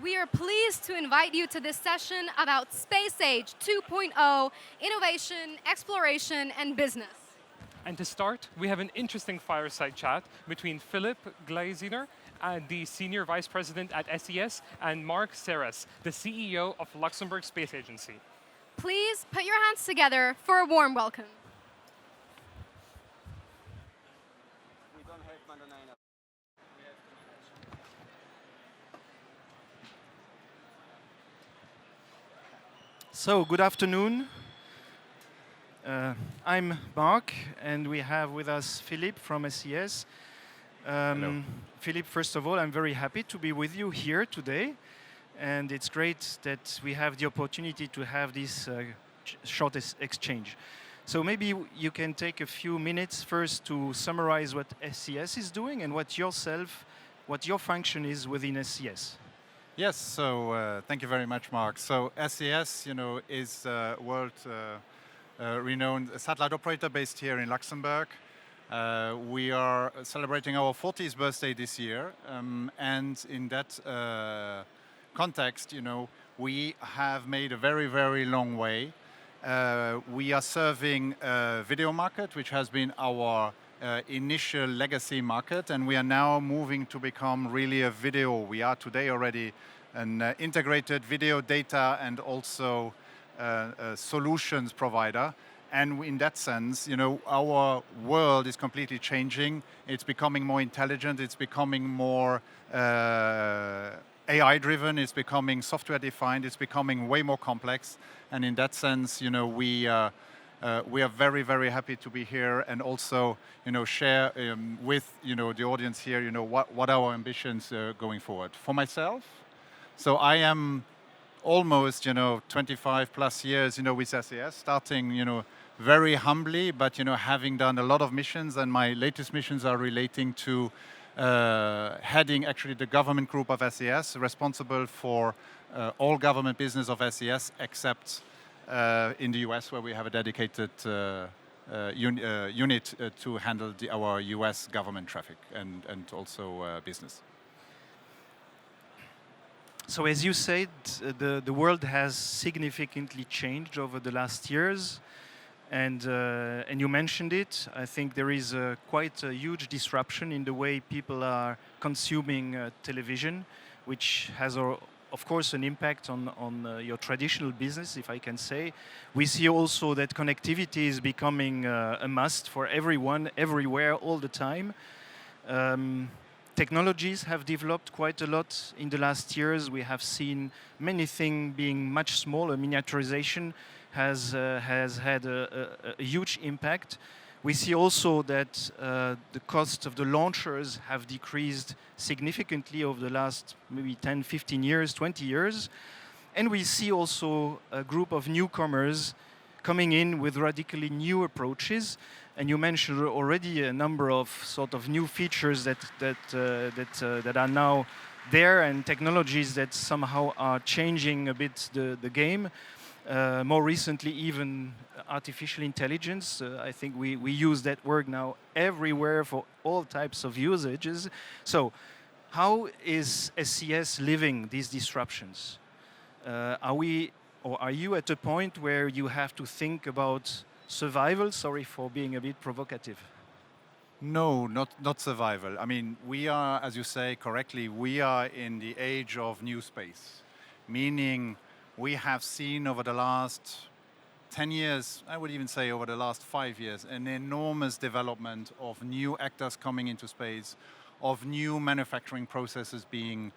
We are pleased to invite you to this session about Space Age 2.0, innovation, exploration, and business. And to start, we have an interesting fireside chat between Philippe Glaesener, the Senior Vice President at SES, and Marc, the CEO of Luxembourg Space Agency. Please put your hands together for a warm welcome. So, good afternoon. I'm Marc, and we have with us Philippe from SES. Hello. Philippe, first of all, I'm very happy to be with you here today, and it's great that we have the opportunity to have this short exchange. So maybe you can take a few minutes first to summarize what SES is doing and what your function is within SES. Yes, so thank you very much, Mark. So SES, is a world-renowned satellite operator based here in Luxembourg. We are celebrating our 40th birthday this year, and in that context, we have made a very, very long way. We are serving a video market, which has been our initial legacy market, and we are now moving to become really a video. We are today already an integrated video data and also a solutions provider. And in that sense, our world is completely changing. It's becoming more intelligent. It's becoming more AI-driven. It's becoming software-defined. It's becoming way more complex. And in that sense, we are very, very happy to be here and also, share with, the audience here, what our ambitions going forward. For myself, so I am almost, 25 plus years, with SES, starting, very humbly, but, having done a lot of missions, and my latest missions are relating to heading actually the government group of SES, responsible for all government business of SES, except in the US, where we have a dedicated unit to handle our US government traffic and also business. So as you said, the world has significantly changed over the last years, and you mentioned it. I think there is quite a huge disruption in the way people are consuming television, which has, of course, an impact on your traditional business, if I can say. We see also that connectivity is becoming a must for everyone, everywhere, all the time. Technologies have developed quite a lot in the last years. We have seen many things being much smaller. Miniaturization has had a huge impact. We see also that the cost of the launchers have decreased significantly over the last maybe 10, 15 years, 20 years. And we see also a group of newcomers coming in with radically new approaches. And you mentioned already a number of sort of new features that are now there, and technologies that somehow are changing a bit the game. More recently, even artificial intelligence. I think we use that word now everywhere for all types of usages. So how is SES living these disruptions? Are you at a point where you have to think about survival? Sorry for being a bit provocative. No, not survival. I mean, we are, as you say correctly, we are in the age of new space, meaning we have seen over the last 10 years, I would even say over the last 5 years, an enormous development of new actors coming into space, of new manufacturing processes being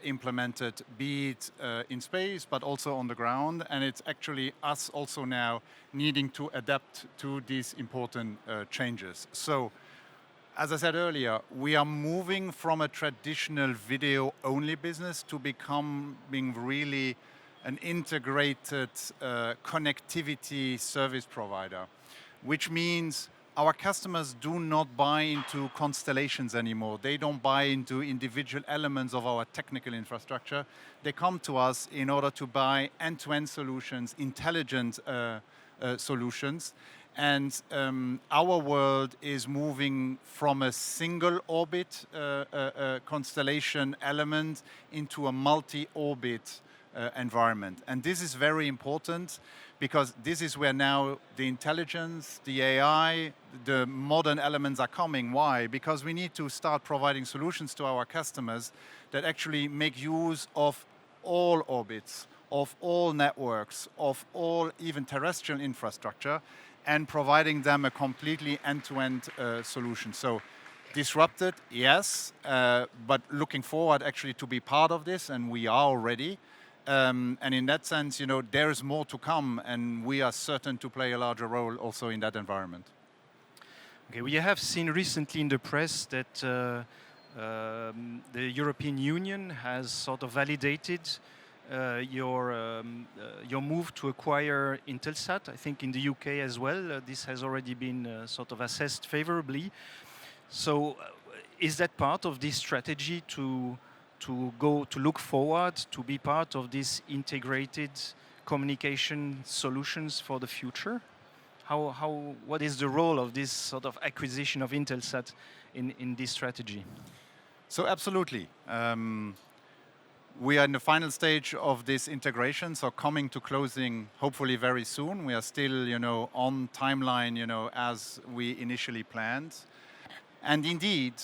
implemented, be it in space, but also on the ground. And it's actually us also now needing to adapt to these important changes. So, as I said earlier, we are moving from a traditional video-only business to becoming really an integrated connectivity service provider, which means our customers do not buy into constellations anymore. They don't buy into individual elements of our technical infrastructure. They come to us in order to buy end-to-end solutions, intelligent solutions. And our world is moving from a single orbit constellation element into a multi-orbit environment. And this is very important because this is where now the intelligence, the AI, the modern elements are coming. Why? Because we need to start providing solutions to our customers that actually make use of all orbits, of all networks, of all even terrestrial infrastructure, and providing them a completely end-to-end solution. So disrupted, yes, but looking forward actually to be part of this, and we are already. And in that sense, you know, there is more to come, and we are certain to play a larger role also in that environment. Okay, we have seen recently in the press that the European Union has sort of validated your move to acquire Intelsat. I think in the UK as well, this has already been sort of assessed favorably. So, is that part of this strategy to look forward, to be part of these integrated communication solutions for the future? What is the role of this sort of acquisition of Intelsat in this strategy? So absolutely. We are in the final stage of this integration, so coming to closing hopefully very soon. We are still, you know, on timeline, you know, as we initially planned. And indeed,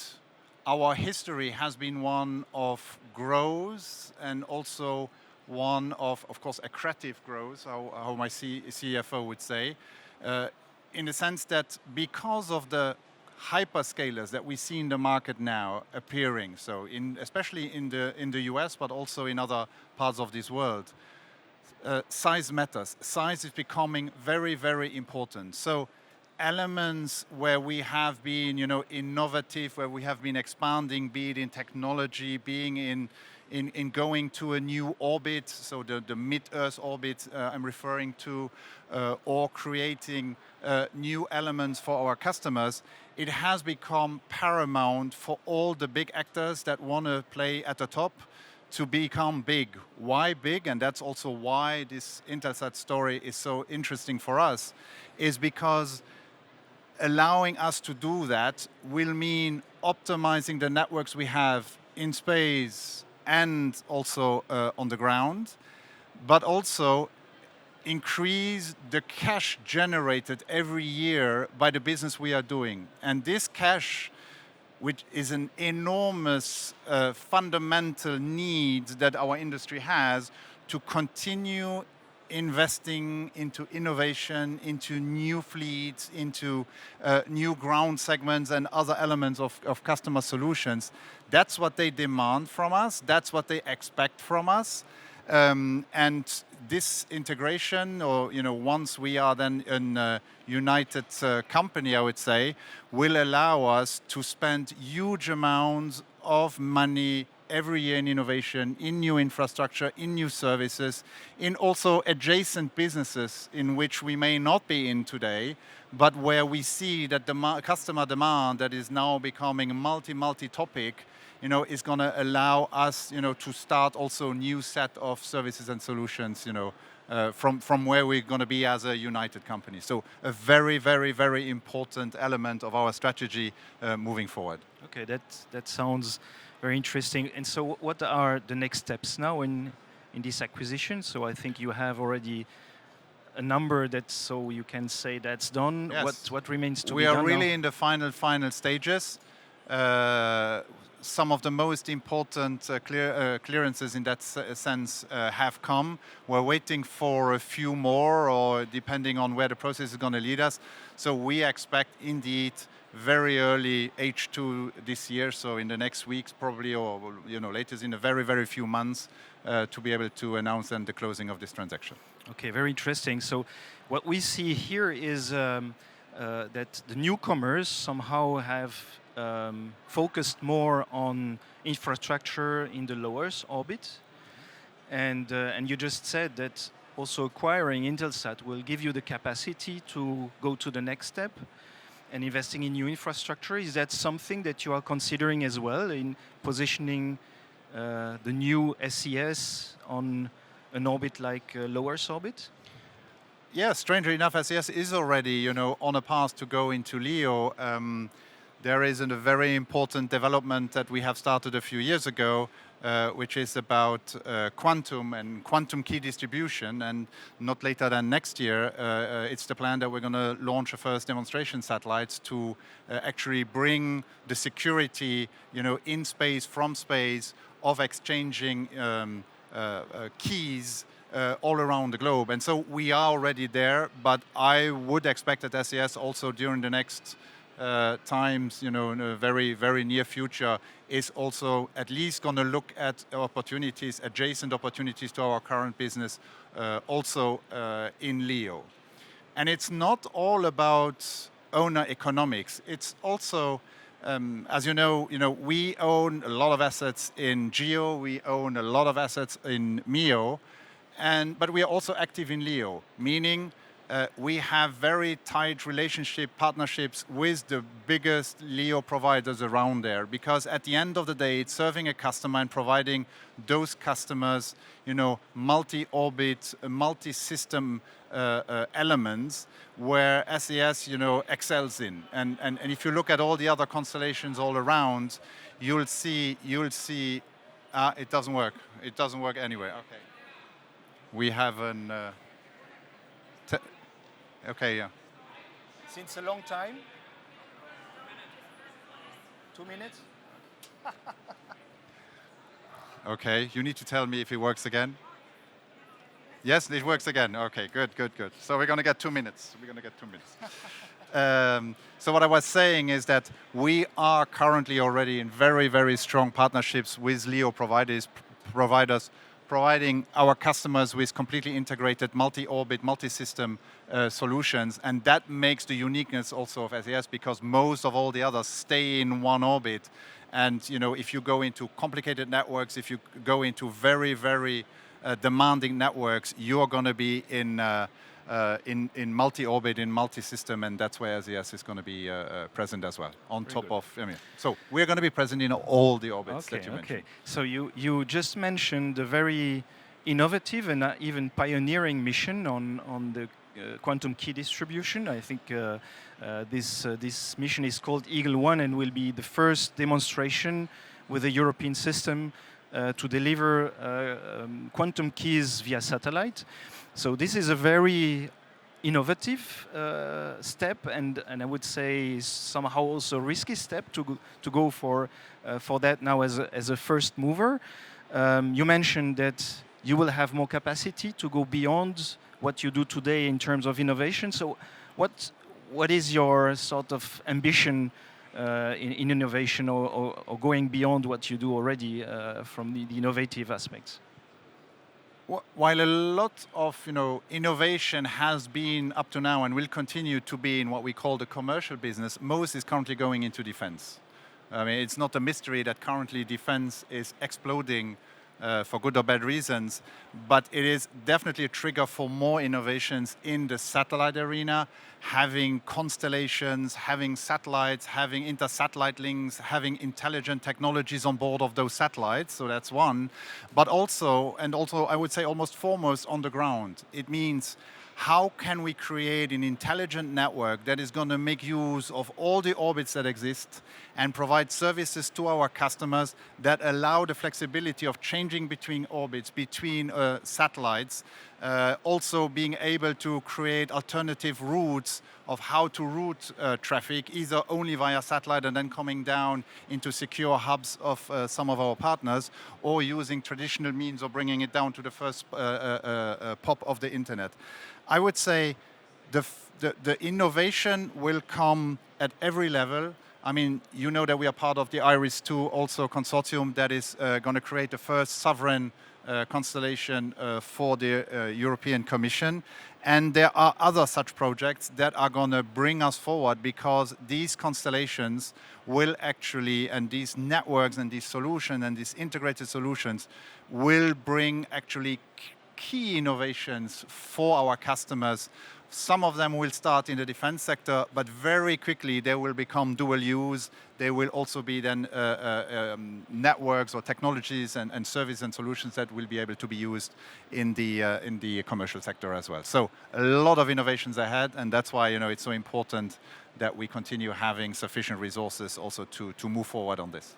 our history has been one of growth and also one of course, accretive growth, how my CFO would say, in the sense that because of the hyperscalers that we see in the market now appearing, so especially in the US, but also in other parts of this world, size matters. Size is becoming very, very important. So elements where we have been, you know, innovative, where we have been expanding, be it in technology, being in going to a new orbit, so the mid-Earth orbit I'm referring to, or creating new elements for our customers, it has become paramount for all the big actors that want to play at the top to become big. Why big? And that's also why this Intelsat story is so interesting for us, is because allowing us to do that will mean optimizing the networks we have in space and also on the ground, but also increase the cash generated every year by the business we are doing. And this cash, which is an enormous fundamental need that our industry has to continue investing into innovation, into new fleets, into new ground segments and other elements of customer solutions. That's what they demand from us. That's what they expect from us. And this integration, or you know, once we are then a united company, I would say, will allow us to spend huge amounts of money every year in innovation, in new infrastructure, in new services, in also adjacent businesses in which we may not be in today, but where we see that the customer demand that is now becoming multi-topic, you know, is going to allow us, you know, to start also a new set of services and solutions, you know, from where we're going to be as a united company. So a very, very, very important element of our strategy moving forward. Okay, that sounds very interesting. And so what are the next steps now in this acquisition? So I think you have already a number that, so you can say that's done. Yes. What remains to we be done are really now? in the final stages. Some of the most important clearances in that sense have come. We're waiting for a few more, or depending on where the process is going to lead us. So we expect indeed very early H2 this year, so in the next weeks probably, or you know, latest in a very, very few months, to be able to announce then the closing of this transaction. Okay, very interesting. So what we see here is that the newcomers somehow have focused more on infrastructure in the low Earth orbit. And you just said that also acquiring Intelsat will give you the capacity to go to the next step and investing in new infrastructure. Is that something that you are considering as well in positioning the new SES on an orbit like low Earth orbit? Yeah, strangely enough, SES is already, on a path to go into LEO. There is a very important development that we have started a few years ago, which is about quantum and quantum key distribution. And not later than next year, it's the plan that we're going to launch a first demonstration satellites to actually bring the security, in space, from space, of exchanging keys all around the globe. And so we are already there, but I would expect that SES also during the next times, in a very, very near future, is also at least going to look at opportunities, adjacent opportunities to our current business, also in LEO. And it's not all about owner economics. It's also, as you know, we own a lot of assets in GEO, we own a lot of assets in MEO, but we are also active in LEO, meaning we have very tight partnerships with the biggest LEO providers around there, because at the end of the day, it's serving a customer and providing those customers, multi-orbit, multi-system elements where SES, excels in. And if you look at all the other constellations all around, you'll see. It doesn't work. It doesn't work anyway. Okay. We have an. Okay, yeah. Since a long time? 2 minutes? Okay, you need to tell me if it works again. Yes, it works again. Okay, good. So we're going to get 2 minutes. So what I was saying is that we are currently already in very, very strong partnerships with LEO providers, providing our customers with completely integrated multi-orbit, multi-system solutions. And that makes the uniqueness also of SES, because most of all the others stay in one orbit. And if you go into complicated networks, if you go into very, very demanding networks, you are going to be in multi-orbit, in multi-system, and that's where SES is going to be present as well. On Very top good. of, so we're going to be present in all the orbits that you mentioned. Okay. So you just mentioned a very innovative and even pioneering mission on the quantum key distribution. I think this mission is called Eagle One and will be the first demonstration with a European system to deliver quantum keys via satellite. So this is a very innovative step, and I would say somehow also a risky step to go for that now as a first mover. You mentioned that you will have more capacity to go beyond what you do today in terms of innovation. So what is your sort of ambition in innovation or going beyond what you do already from the innovative aspects? While a lot of innovation has been up to now and will continue to be in what we call the commercial business, most is currently going into defense. I mean, it's not a mystery that currently defense is exploding for good or bad reasons, but it is definitely a trigger for more innovations in the satellite arena, having constellations, having satellites, having inter-satellite links, having intelligent technologies on board of those satellites. So that's one. But also I would say almost foremost on the ground, it means how can we create an intelligent network that is going to make use of all the orbits that exist and provide services to our customers that allow the flexibility of changing between orbits, between satellites, also being able to create alternative routes of how to route traffic, either only via satellite and then coming down into secure hubs of some of our partners, or using traditional means of bringing it down to the first pop of the internet. I would say the innovation will come at every level. I mean, you know that we are part of the IRIS2 also consortium that is going to create the first sovereign constellation for the European Commission. And there are other such projects that are going to bring us forward, because these constellations will actually, and these networks and these solutions and these integrated solutions will bring actually key innovations for our customers Some of them will start in the defense sector, but very quickly they will become dual use. They will also be then networks or technologies and services and solutions that will be able to be used in the commercial sector as well. So a lot of innovations ahead, and that's why it's so important that we continue having sufficient resources also to move forward on this.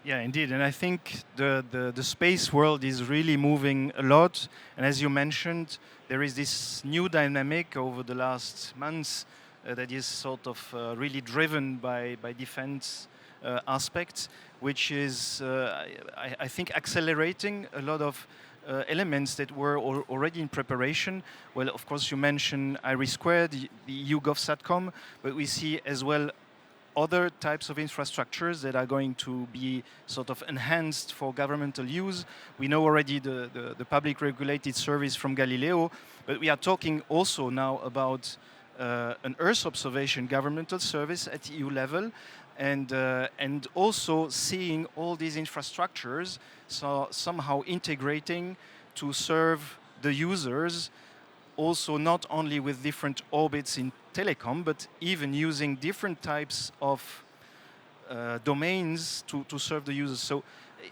Yeah, indeed, and I think the space world is really moving a lot. And as you mentioned, there is this new dynamic over the last months that is sort of really driven by defense aspects, which is, I think, accelerating a lot of elements that were already in preparation. Well, of course, you mentioned IRIS², the EU GovSatcom, but we see as well other types of infrastructures that are going to be sort of enhanced for governmental use. We know already the public regulated service from Galileo, but we are talking also now about an Earth observation governmental service at EU level, and also seeing all these infrastructures so somehow integrating to serve the users, also not only with different orbits in telecom, but even using different types of domains to serve the users. So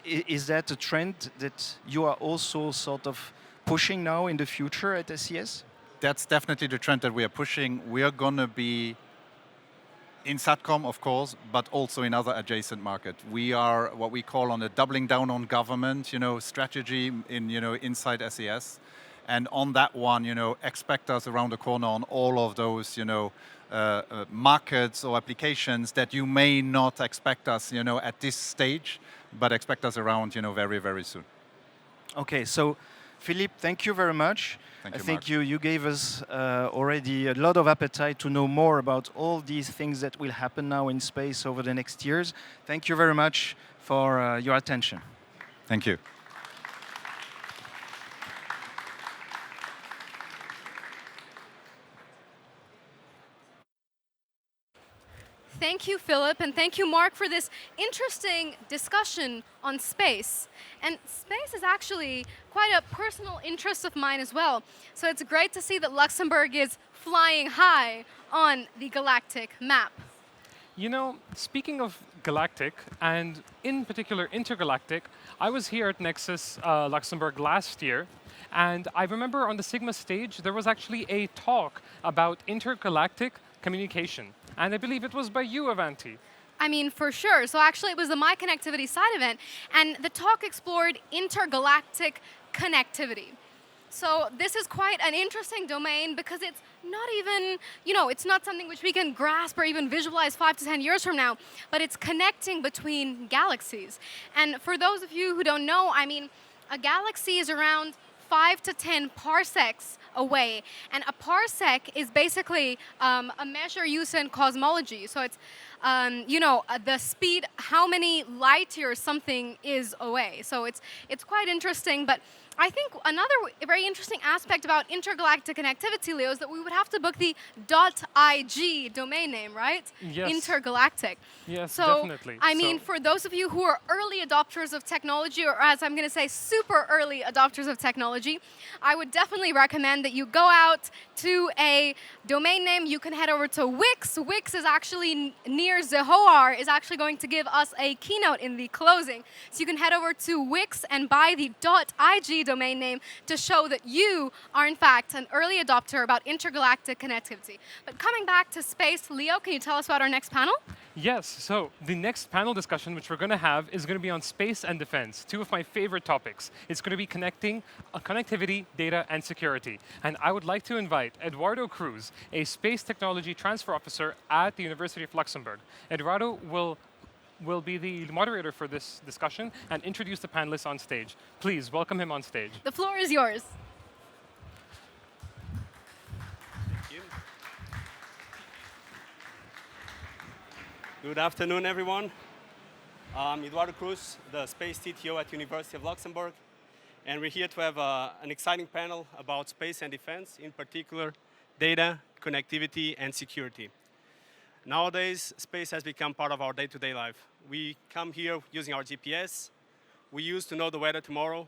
is that a trend that you are also sort of pushing now in the future at SES? That's definitely the trend that we are pushing. We are going to be in SATCOM, of course, but also in other adjacent markets. We are what we call on a doubling down on government, strategy inside SES. And on that one, expect us around the corner on all of those, markets or applications that you may not expect us, at this stage, but expect us around, very, very soon. Okay, so Philippe, thank you very much. Thank you, I think Marc. you gave us already a lot of appetite to know more about all these things that will happen now in space over the next years. Thank you very much for your attention. Thank you. Thank you, Philip, and thank you, Marc, for this interesting discussion on space. And space is actually quite a personal interest of mine as well. So it's great to see that Luxembourg is flying high on the galactic map. Speaking of galactic, and in particular intergalactic, I was here at Nexus Luxembourg last year, and I remember on the Sigma stage, there was actually a talk about intergalactic communication. And I believe it was by you, Avanti. I mean, for sure. So actually, it was the My Connectivity side event, and the talk explored intergalactic connectivity. So this is quite an interesting domain because it's not even, it's not something which we can grasp or even visualize 5 to 10 years from now, but it's connecting between galaxies. And for those of you who don't know, I mean, a galaxy is around 5 to 10 parsecs away. And a parsec is basically a measure used in cosmology. So it's, the speed, how many light years something is away. So it's quite interesting. But I think another very interesting aspect about intergalactic connectivity, Leo, is that we would have to book the .ig domain name, right? Yes. Intergalactic. Yes, so, definitely. I mean, for those of you who are early adopters of technology, or as I'm going to say, super early adopters of technology, I would definitely recommend that you go out to a domain name. You can head over to Wix. Wix is actually near Zehoar, is actually going to give us a keynote in the closing. So you can head over to Wix and buy the .ig domain name to show that you are, in fact, an early adopter about intergalactic connectivity. But coming back to space, Leo, can you tell us about our next panel? Yes, so the next panel discussion which we're going to have is going to be on space and defense, two of my favorite topics. It's going to be connectivity, data, and security. And I would like to invite Eduardo Cruz, a space technology transfer officer at the University of Luxembourg. Eduardo will be the moderator for this discussion and introduce the panelists on stage. Please welcome him on stage. The floor is yours. Thank you. Good afternoon, everyone. I'm Eduardo Cruz, the Space CTO at University of Luxembourg, and we're here to have an exciting panel about space and defense, in particular, data, connectivity, and security. Nowadays, space has become part of our day-to-day life. We come here using our GPS. We use to know the weather tomorrow.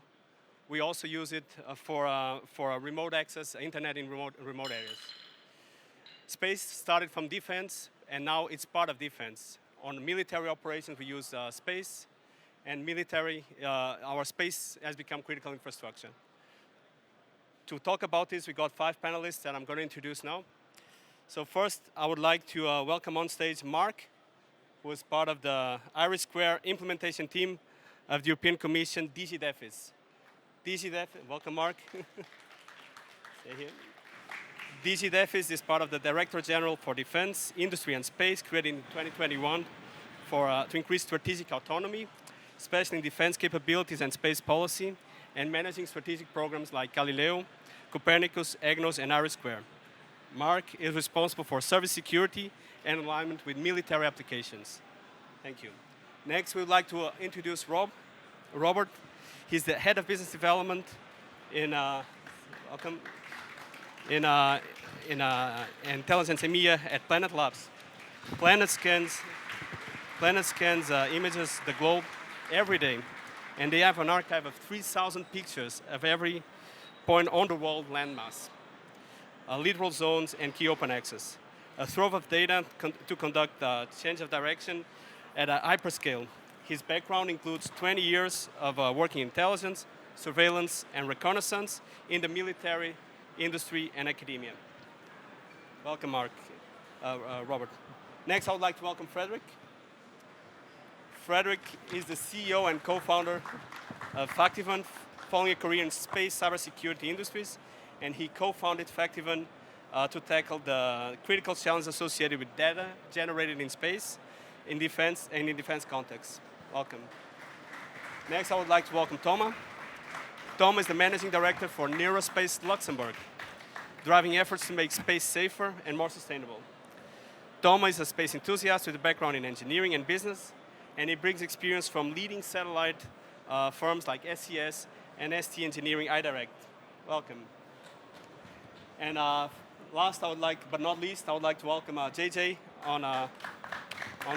We also use it for remote access, internet in remote areas. Space started from defense, and now it's part of defense. On military operations, we use space, and military, our space has become critical infrastructure. To talk about this, we got 5 panelists that I'm going to introduce now. So first, I would like to welcome on stage Marc, who is part of the IRIS² implementation team of the European Commission DG DEFIS. Welcome Marc. Stay here. DG DEFIS is part of the Director General for Defense, Industry and Space, created in 2021 to increase strategic autonomy, especially in defense capabilities and space policy, and managing strategic programs like Galileo, Copernicus, EGNOS, and IRIS². Marc is responsible for service security and alignment with military applications. Thank you. Next, we would like to introduce Robert. He's the head of business development in intelligence EMEA at Planet Labs. Planet scans images the globe every day, and they have an archive of 3,000 pictures of every point on the world landmass, littoral zones, and key open access. A trove of data to conduct change of direction at a hyperscale. His background includes 20 years of working intelligence, surveillance, and reconnaissance in the military, industry, and academia. Welcome, Robert. Next, I would like to welcome Frederick. Frederick is the CEO and co-founder of Factivan, following a career in space cybersecurity industries, and he co-founded Factivan to tackle the critical challenges associated with data generated in space, in defense, and in defense contexts. Welcome. Next, I would like to welcome Thomas. Tom is the managing director for Nexus Luxembourg, driving efforts to make space safer and more sustainable. Tom is a space enthusiast with a background in engineering and business, and he brings experience from leading satellite firms like SES and ST Engineering iDirect. Welcome. And last, but not least, I would like to welcome JJ on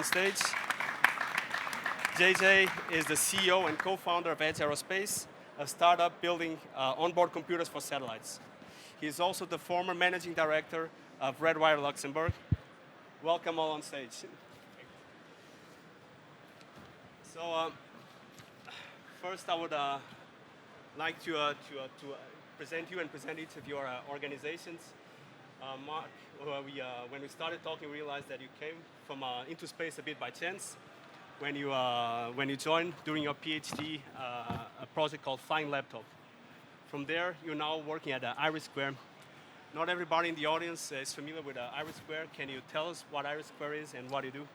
stage. JJ is the CEO and co-founder of Edge Aerospace, a startup building onboard computers for satellites. He is also the former managing director of Redwire Luxembourg. Welcome all on stage. So first I would like to present you and present each of your organizations. Marc, when we started talking, we realized that you came from into space a bit by chance. When you joined during your PhD, a project called Flying Laptop. From there, you're now working at IRIS². Not everybody in the audience is familiar with IRIS². Can you tell us what IRIS² is and what you do?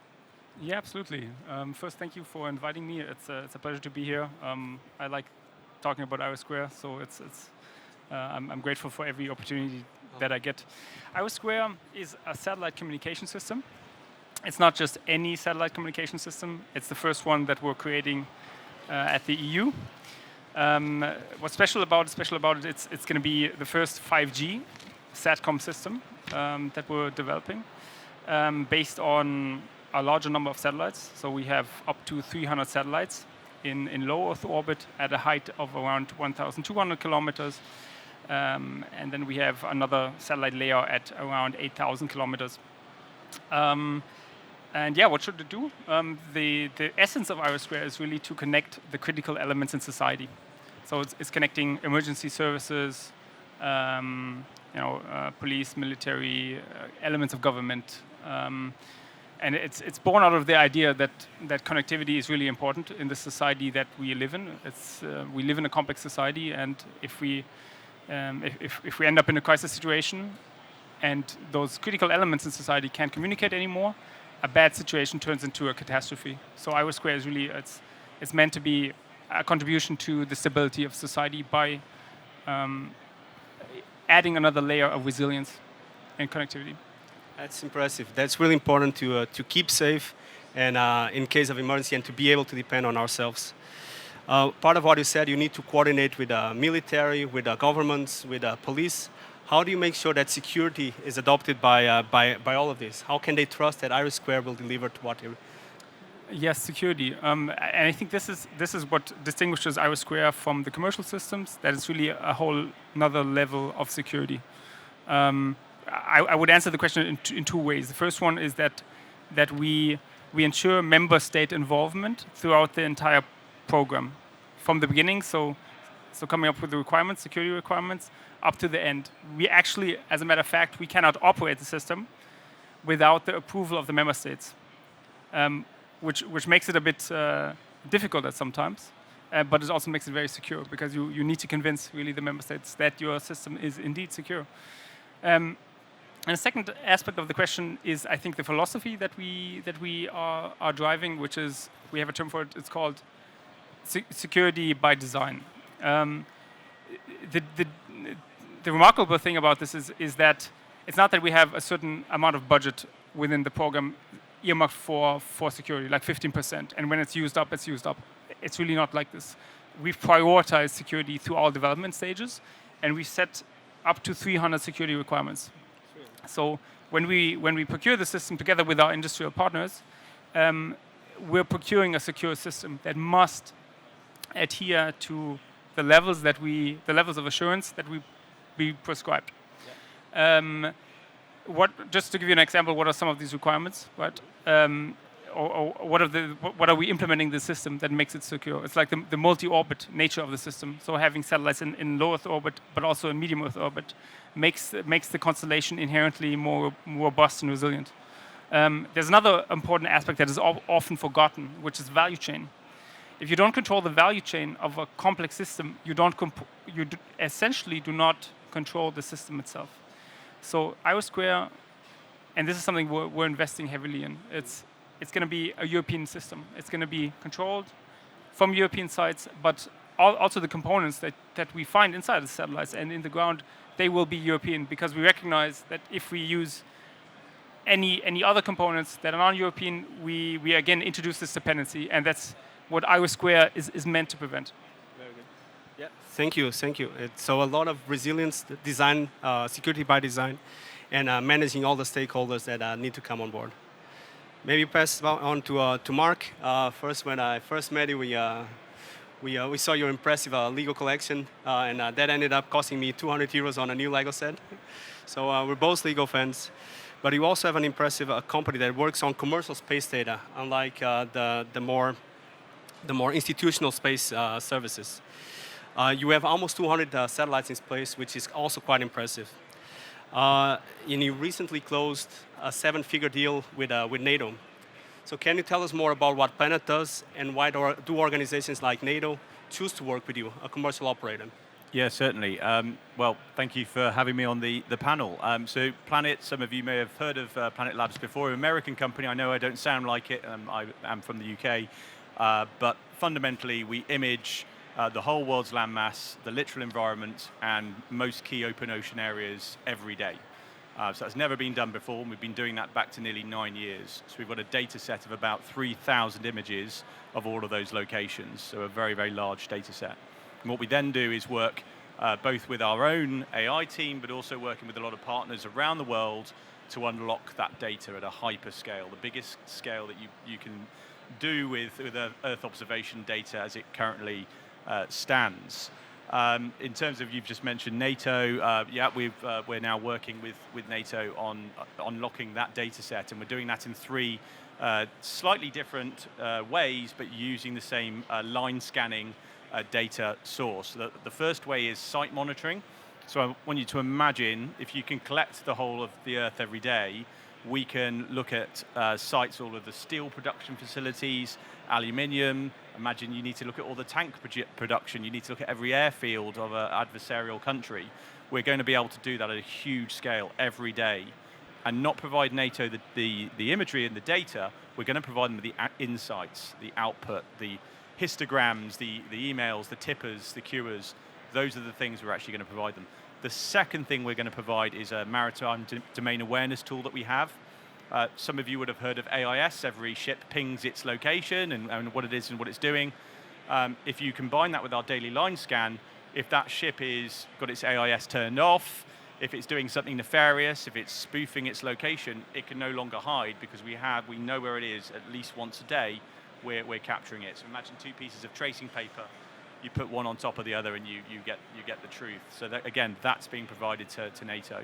Yeah, absolutely. First, thank you for inviting me. It's a pleasure to be here. I like talking about IRIS², so I'm grateful for every opportunity that I get. IRIS² is a satellite communication system. It's not just any satellite communication system. It's the first one that we're creating at the EU. What's special about it, it's going to be the first 5G SATCOM system that we're developing based on a larger number of satellites. So we have up to 300 satellites in low Earth orbit at a height of around 1,200 kilometers. And then we have another satellite layer at around 8,000 kilometers. And yeah, what should it do? The essence of IRIS² is really to connect the critical elements in society. So it's connecting emergency services, police, military, elements of government. And it's born out of the idea that connectivity is really important in the society that we live in. We live in a complex society, and if we end up in a crisis situation and those critical elements in society can't communicate anymore, a bad situation turns into a catastrophe. So IRIS² is really, it's meant to be a contribution to the stability of society by adding another layer of resilience and connectivity. That's impressive. That's really important to keep safe and in case of emergency and to be able to depend on ourselves. Part of what you said, you need to coordinate with military, with governments, with police. How do you make sure that security is adopted by all of this? How can they trust that IRIS² will deliver to what? Yes, security. And I think this is what distinguishes IRIS² from the commercial systems. That it's really a whole another level of security. I would answer the question in two ways. The first one is that we ensure member state involvement throughout the entire program, from the beginning. So coming up with the requirements, security requirements, up to the end. We actually, as a matter of fact, we cannot operate the system without the approval of the member states, which makes it a bit difficult at sometimes, but it also makes it very secure because you need to convince really the member states that your system is indeed secure. And the second aspect of the question is, I think, the philosophy that we are driving, which is, we have a term for it. It's called security by design. The remarkable thing about this is that it's not that we have a certain amount of budget within the program earmarked for security, like 15%, and when it's used up, it's used up. It's really not like this. We've prioritized security through all development stages, and we set up to 300 security requirements. So when we procure the system together with our industrial partners, we're procuring a secure system that must adhere to the levels of assurance that we prescribed. Yeah. Just to give you an example, what are some of these requirements, right? Or what are we implementing the system that makes it secure? It's like the multi-orbit nature of the system. So having satellites in low Earth orbit, but also in medium Earth orbit, makes the constellation inherently more robust and resilient. There's another important aspect that is often forgotten, which is value chain. If you don't control the value chain of a complex system, you essentially do not control the system itself. So IOSquare, and this is something we're investing heavily in. It's going to be a European system. It's going to be controlled from European sites, but also the components that we find inside the satellites and in the ground, they will be European, because we recognize that if we use any other components that are non-European, we again introduce this dependency, and that's what IOSquare is meant to prevent. Very good. Yeah, thank you. So a lot of resilience, design, security by design, and managing all the stakeholders that need to come on board. Maybe pass on to Marc. First, when I first met you, we saw your impressive Lego collection, and that ended up costing me 200 euros on a new Lego set. So we're both Lego fans. But you also have an impressive company that works on commercial space data, unlike the more institutional space services. You have almost 200 satellites in space, which is also quite impressive. And you recently closed a 7-figure deal with NATO. So can you tell us more about what Planet does, and why do organizations like NATO choose to work with you, a commercial operator? Yeah, certainly. Well, thank you for having me on the panel. So Planet, some of you may have heard of Planet Labs before, an American company. I know I don't sound like it. I am from the UK. But fundamentally, we image the whole world's landmass, the literal environment, and most key open ocean areas every day. So that's never been done before, and we've been doing that back to nearly 9 years. So we've got a data set of about 3,000 images of all of those locations, so a very, very large data set. And what we then do is work both with our own AI team, but also working with a lot of partners around the world to unlock that data at a hyperscale, the biggest scale that you can do with Earth observation data as it currently stands. In terms of, you've just mentioned NATO, we're now working with NATO on unlocking that data set, and we're doing that in 3 slightly different ways, but using the same line scanning data source. The first way is site monitoring. So I want you to imagine, if you can collect the whole of the Earth every day, we can look at sites, all of the steel production facilities, aluminium. Imagine you need to look at all the tank production. You need to look at every airfield of an adversarial country. We're going to be able to do that at a huge scale every day, and not provide NATO the imagery and the data. We're going to provide them with the insights, the output, the histograms, the emails, the tippers, the queuers. Those are the things we're actually going to provide them. The second thing we're going to provide is a maritime domain awareness tool that we have. Some of you would have heard of AIS. Every ship pings its location and what it is and what it's doing. If you combine that with our daily line scan, if that ship is got its AIS turned off, if it's doing something nefarious, if it's spoofing its location, it can no longer hide, because we know where it is at least once a day. We're capturing it. So imagine 2 pieces of tracing paper. You put one on top of the other, and you get the truth. So that, again, that's being provided to NATO.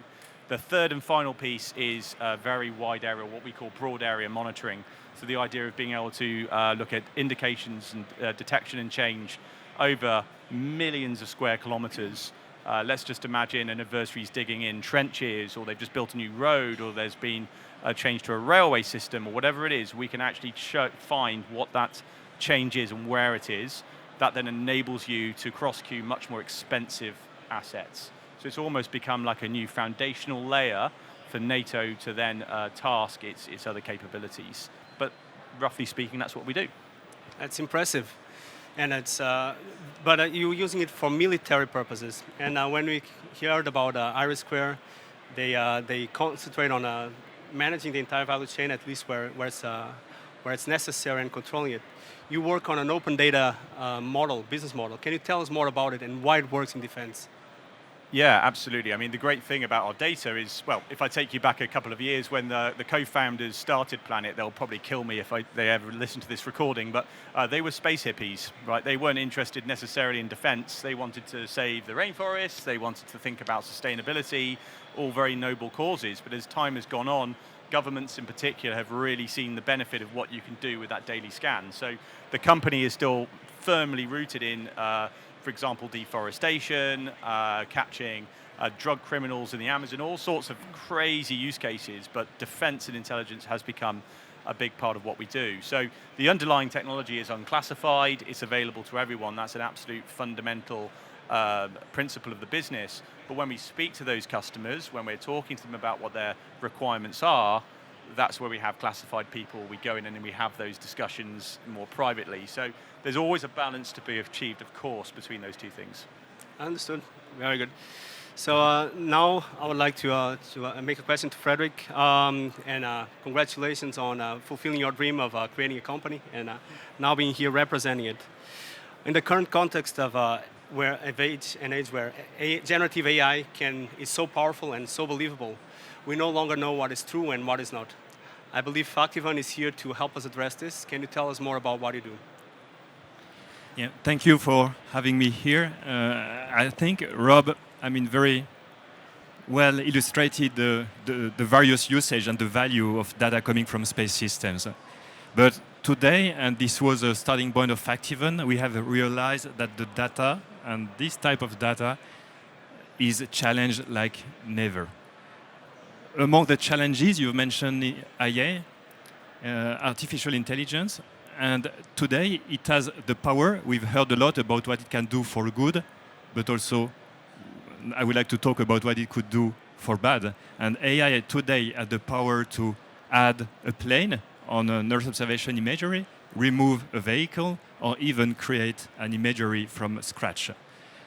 The third and final piece is very wide area, what we call broad area monitoring. So the idea of being able to look at indications and detection and change over millions of square kilometers. Let's just imagine an adversary's digging in trenches, or they've just built a new road, or there's been a change to a railway system, or whatever it is. We can actually find what that change is and where it is. That then enables you to cross-queue much more expensive assets. So it's almost become like a new foundational layer for NATO to then task its other capabilities. But roughly speaking, that's what we do. That's impressive. And it's, but you're using it for military purposes. And when we heard about IRIS², they concentrate on managing the entire value chain, at least where it's necessary, and controlling it. You work on an open data business model. Can you tell us more about it and why it works in defense? Yeah, absolutely. I mean, the great thing about our data is, well, if I take you back a couple of years when the co-founders started Planet, they'll probably kill me if they ever listen to this recording, but they were space hippies, right? They weren't interested necessarily in defense. They wanted to save the rainforests. They wanted to think about sustainability, all very noble causes. But as time has gone on, governments in particular have really seen the benefit of what you can do with that daily scan. So the company is still firmly rooted in for example, deforestation, catching drug criminals in the Amazon, all sorts of crazy use cases, but defense and intelligence has become a big part of what we do. So the underlying technology is unclassified, it's available to everyone, that's an absolute fundamental principle of the business. But when we speak to those customers, when we're talking to them about what their requirements are, that's where we have classified people. We go in and then we have those discussions more privately. So there's always a balance to be achieved, of course, between those two things. Understood. Very good. So now I would like to make a question to Frederick. And congratulations on fulfilling your dream of creating a company and now being here representing it. In the current context of an age where generative AI is so powerful and so believable, we no longer know what is true and what is not. I believe Factivan is here to help us address this. Can you tell us more about what you do? Yeah, thank you for having me here. I think Rob, very well illustrated the various usage and the value of data coming from space systems. But today, and this was a starting point of Factivan, we have realized that the data and this type of data is challenged like never. Among the challenges, you've mentioned IA, artificial intelligence, and today it has the power. We've heard a lot about what it can do for good, but also I would like to talk about what it could do for bad. And AI today has the power to add a plane on an Earth observation imagery, remove a vehicle, or even create an imagery from scratch.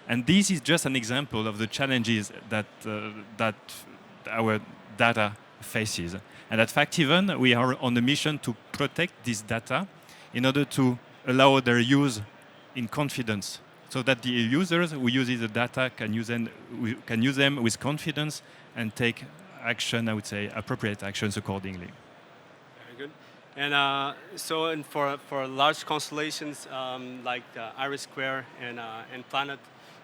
And this is just an example of the challenges that our data faces. And at Factivan, we are on a mission to protect this data in order to allow their use in confidence, so that the users who use the data can use them with confidence and take action, I would say, appropriate actions accordingly. Very good. And for large constellations like IRIS² and Planet,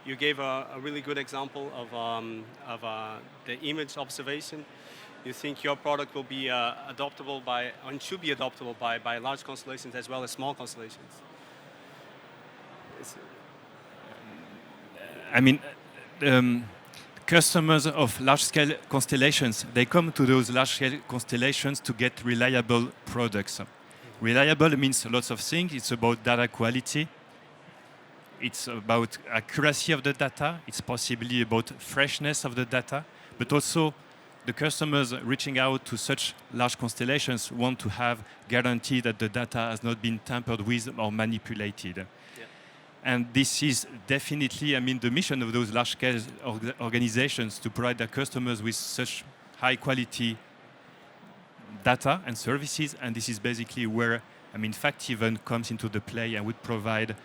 you gave a really good example of the image observation. You think your product will be adoptable and should be adoptable by large constellations as well as small constellations? Customers of large-scale constellations, they come to those large-scale constellations to get reliable products. Reliable means lots of things. It's about data quality. It's about accuracy of the data. It's possibly about freshness of the data. But also, the customers reaching out to such large constellations want to have guarantee that the data has not been tampered with or manipulated. Yeah. And this is definitely, the mission of those large-scale organizations to provide their customers with such high-quality data and services. And this is basically where, Factivan comes into the play and would provide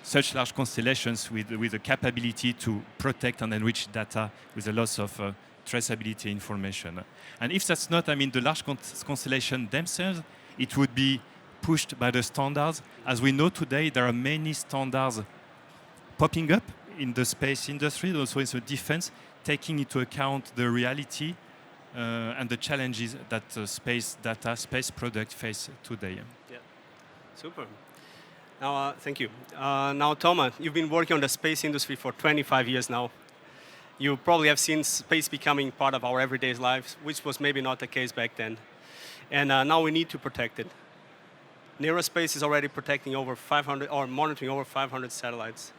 such large constellations with the capability to protect and enrich data with a loss of traceability information. And if that's not, the large constellation themselves, it would be pushed by the standards. As we know today, there are many standards popping up in the space industry, also in the defense, taking into account the reality and the challenges that space data, space product face today. Yeah, super. Now, thank you. Now, Thomas, you've been working on the space industry for 25 years now. You probably have seen space becoming part of our everyday lives, which was maybe not the case back then. And now we need to protect it. Aerospace is already protecting over 500 or monitoring over 500 satellites.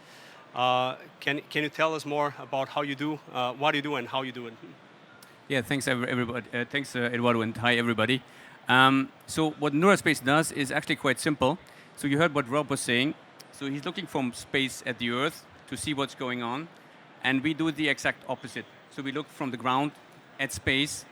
Can you tell us more about how you do, what you do, and how you do it? Yeah, thanks everybody. Thanks Eduardo, and hi everybody. So what Neurospace does is actually quite simple. So you heard what Rob was saying. So he's looking from space at the Earth to see what's going on, and we do the exact opposite. So we look from the ground at space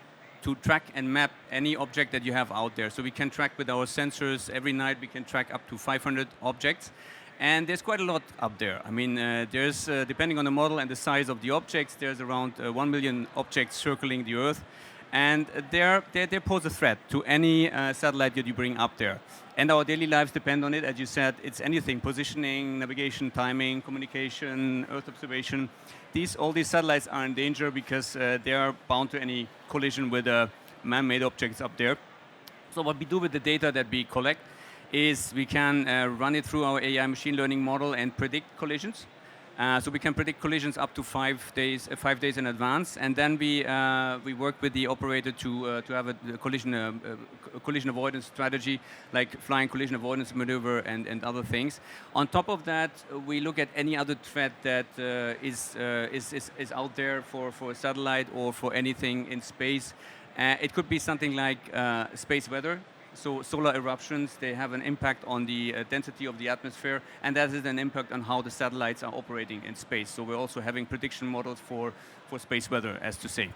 to track and map any object that you have out there. So we can track with our sensors. Every night we can track up to 500 objects. And there's quite a lot up there. I mean, there's, depending on the model and the size of the objects, there's around 1 million objects circling the Earth. And they pose a threat to any satellite that you bring up there. And our daily lives depend on it. As you said, it's anything: positioning, navigation, timing, communication, Earth observation. All these satellites are in danger because they are bound to any collision with man-made objects up there. So what we do with the data that we collect is we can run it through our AI machine learning model and predict collisions. So we can predict collisions up to 5 days in advance, and then we work with the operator to have a collision avoidance strategy, like flying collision avoidance maneuver and other things. On top of that, we look at any other threat that is out there for a satellite or for anything in space. It could be something like space weather. So solar eruptions, they have an impact on the density of the atmosphere, and that has an impact on how the satellites are operating in space. So we're also having prediction models for space weather, as to say.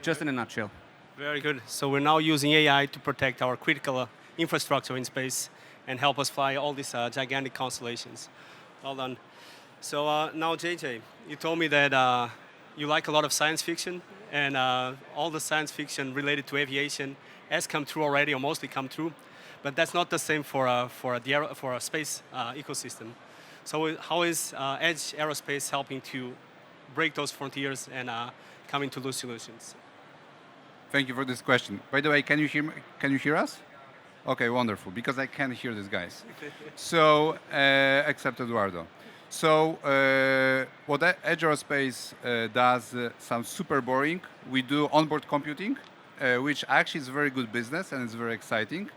Just in a nutshell. Very good. So we're now using AI to protect our critical infrastructure in space and help us fly all these gigantic constellations. Well done. So now, JJ, you told me that you like a lot of science fiction, and all the science fiction related to aviation has come true already, or mostly come true, but that's not the same for a space ecosystem. So how is Edge Aerospace helping to break those frontiers and come into those solutions? Thank you for this question. By the way, can you hear me? Can you hear us? Okay, wonderful, because I can't hear these guys. So, except Eduardo. So, what Edge Aerospace does sounds super boring. We do onboard computing, which actually is a very good business and it's very exciting.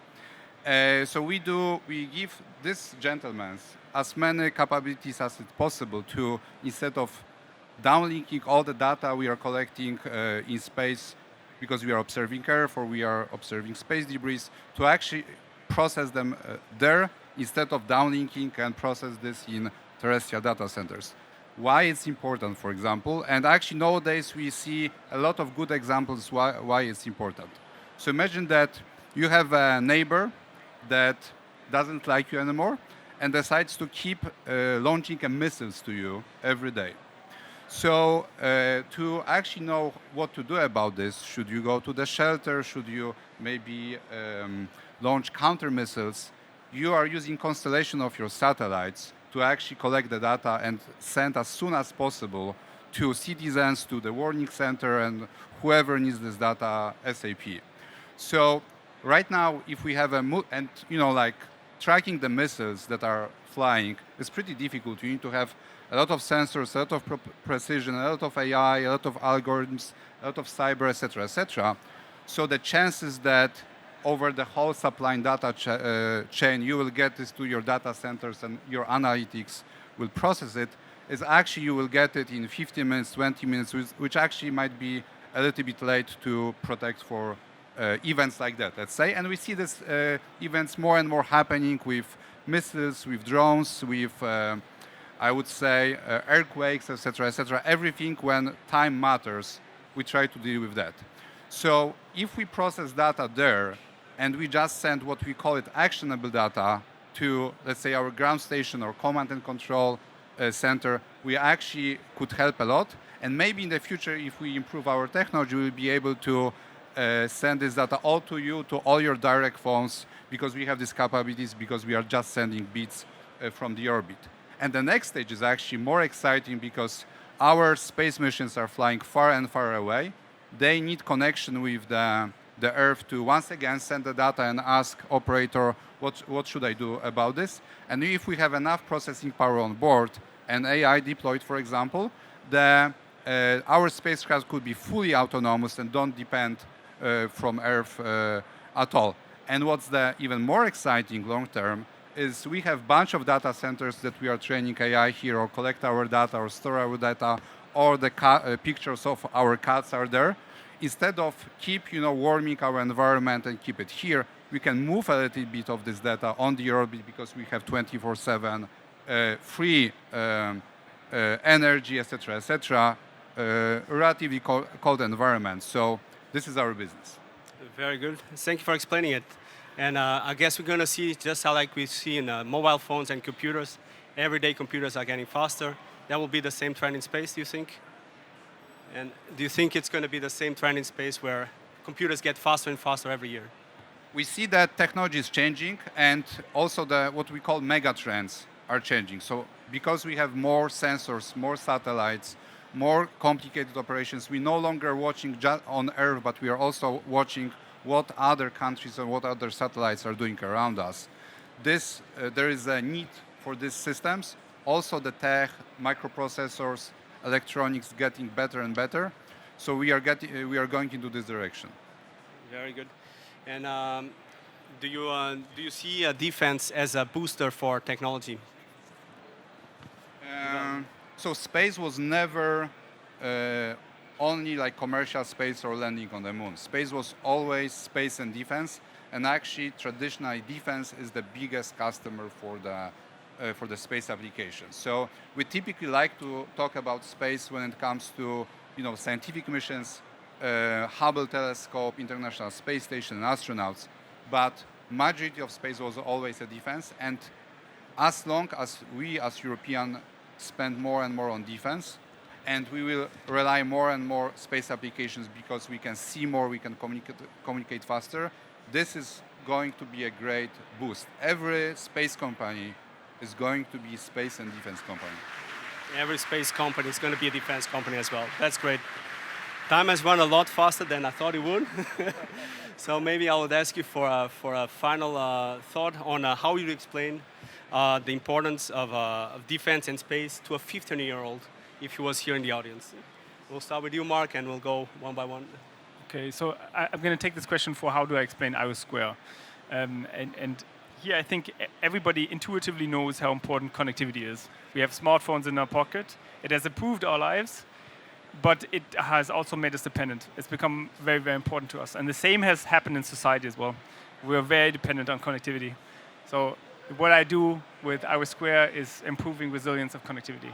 So we give this gentleman as many capabilities as it's possible to, instead of downlinking all the data we are collecting in space because we are observing Earth or we are observing space debris, to actually process them there instead of downlinking and process this in terrestrial data centers. Why it's important, for example, and actually nowadays we see a lot of good examples why it's important. So imagine that you have a neighbor that doesn't like you anymore and decides to keep launching missiles to you every day. So to actually know what to do about this, should you go to the shelter, should you maybe launch counter missiles, you are using constellation of your satellites to actually collect the data and send as soon as possible to citizens, to the warning center, and whoever needs this data ASAP. So right now, if we have and like tracking the missiles that are flying is pretty difficult. You need to have a lot of sensors, a lot of precision, a lot of AI, a lot of algorithms, a lot of cyber, etc., etc. So the chances that over the whole supply and data chain, you will get this to your data centers and your analytics will process it, is actually you will get it in 15 minutes, 20 minutes, which actually might be a little bit late to protect for events like that, let's say. And we see these events more and more happening with missiles, with drones, with, I would say, earthquakes, etc., etc. Everything when time matters, we try to deal with that. So if we process data there, and we just send what we call it actionable data to, let's say, our ground station or command and control center, we actually could help a lot. And maybe in the future, if we improve our technology, we'll be able to send this data all to you, to all your direct phones, because we have these capabilities, because we are just sending bits from the orbit. And the next stage is actually more exciting because our space missions are flying far and far away. They need connection with the Earth to once again send the data and ask operator, what should I do about this? And if we have enough processing power on board and AI deployed, for example, our spacecraft could be fully autonomous and don't depend from Earth at all. And what's even more exciting long term is we have a bunch of data centers that we are training AI here, or collect our data, or store our data, or the pictures of our cats are there. Instead of keep warming our environment and keep it here, we can move a little bit of this data on the orbit because we have 24/7 free energy, etc., relatively cold environment. So this is our business. Very good. Thank you for explaining it. And I guess we're going to see just how like we see in mobile phones and computers, everyday computers are getting faster. That will be the same trend in space, do you think? And do you think it's going to be the same trend in space where computers get faster and faster every year? We see that technology is changing, and also what we call mega trends are changing. So because we have more sensors, more satellites, more complicated operations, we're no longer watching just on Earth, but we are also watching what other countries and what other satellites are doing around us. There is a need for these systems. Also the tech, microprocessors, electronics getting better and better. So we are going into this direction. Very good. And do you see defense as a booster for technology? So space was never only like commercial space or landing on the moon. Space was always space and defense, and actually traditionally defense is the biggest customer for the space applications. So we typically like to talk about space when it comes to scientific missions, Hubble telescope, International Space Station, and astronauts, but majority of space was always a defense. And as long as we as Europeans spend more and more on defense, and we will rely more and more space applications because we can see more, we can communicate faster, this is going to be a great boost. Every space company is going to be a space and defense company. Every space company is going to be a defense company as well. That's great. Time has run a lot faster than I thought it would. So maybe I would ask you for a final thought on how you explain the importance of defense and space to a 15-year-old if he was here in the audience. We'll start with you, Marc, and we'll go one by one. Okay, so I'm going to take this question for how do I explain IOSquare. And here I think everybody intuitively knows how important connectivity is. We have smartphones in our pocket. It has improved our lives, but it has also made us dependent. It's become very, very important to us. And the same has happened in society as well. We're very dependent on connectivity. So what I do with IOSquare is improving resilience of connectivity.